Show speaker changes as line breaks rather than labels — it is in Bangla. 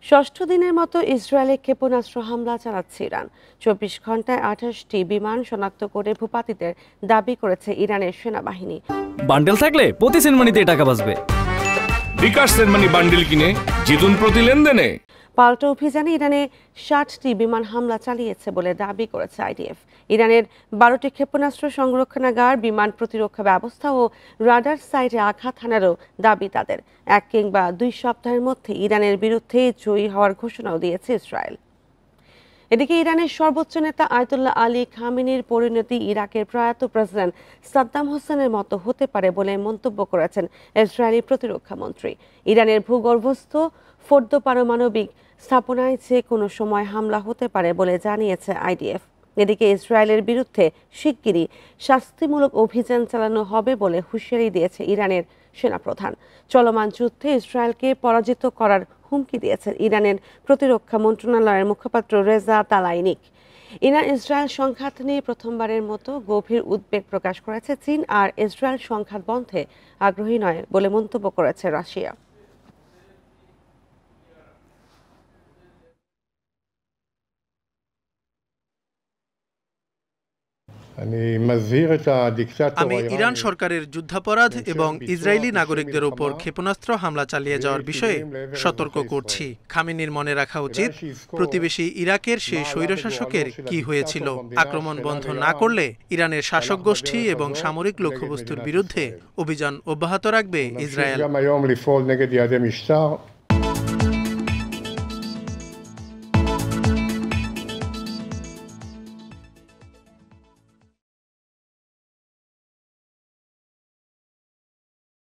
ষষ্ঠ দিনের মতো ইসরায়েলে ক্ষেপণাস্ত্র হামলা চালাচ্ছে ইরান। 24 ঘন্টায় 28টি বিমান শনাক্ত করে ভূপাতিতের দাবি করেছে ইরানের সেনাবাহিনী।
বান্ডেল থাকলে প্রতি সেনমানিতে টাকা বাঁচবে।
বিকাশ সেনমানি বান্ডেল কিনে জিতুন প্রতি লেনদেনে।
পাল্টা অভিযানে ইরানে 60টি বিমান হামলা চালিয়েছে বলে দাবি করেছে আইডিএফ। ইরানের 12টি ক্ষেপণাস্ত্র সংরক্ষণাগার, বিমান প্রতিরক্ষা ব্যবস্থা ও রাডার সাইটে আঘাত হানারও দাবি তাদের। 1 কিংবা 2 সপ্তাহের মধ্যে ইরানের বিরুদ্ধে জয়ী হওয়ার ঘোষণাও দিয়েছে ইসরায়েল। এদিকে ইরানের সর্বোচ্চ নেতা আয়াতুল্লাহ আলী খামেনির পরিণতি ইরাকের প্রয়াত প্রেসিডেন্ট সাদ্দাম হোসেনের মতো হতে পারে বলে মন্তব্য করেছেন ইসরায়েলি প্রতিরক্ষা মন্ত্রী। ইরানের ভূগর্ভস্থ ফোর্দো পারমাণবিক স্থাপনায় যে কোনো সময় হামলা হতে পারে বলে জানিয়েছে আইডিএফ। এদিকে ইসরায়েলের বিরুদ্ধে শিগগিরই শাস্তিমূলক অভিযান চালানো হবে বলে হুঁশিয়ারি দিয়েছে ইরানের সেনাপ্রধান। চলমান যুদ্ধে ইসরায়েলকে পরাজিত করার হুমকি দিয়েছেন ইরানের প্রতিরক্ষা মন্ত্রণালয়ের মুখপাত্র রেজা তালাইনিক। ইরান ইসরায়েল সংঘাত নিয়ে প্রথমবারের মতো গভীর উদ্বেগ প্রকাশ করেছে চীন, আর ইসরায়েল সংঘাত বন্ধে আগ্রহী নয় বলে মন্তব্য করেছে রাশিয়া।
আমি ইরান সরকারের যুদ্ধাপরাধ এবং ইসরায়েলি নাগরিকদের উপর ক্ষেপণাস্ত্র হামলা চালিয়ে যাওয়ার বিষয়ে সতর্ক করছি। খামেনির মনে রাখা উচিত, প্রতিবেশী ইরাকের সেই স্বৈরশাসকের কি হয়েছিল। আক্রমণ বন্ধ না করলে ইরানের শাসক গোষ্ঠী এবং সামরিক লক্ষ্যবস্তুর বিরুদ্ধে অভিযান অব্যাহত রাখবে ইসরায়েল।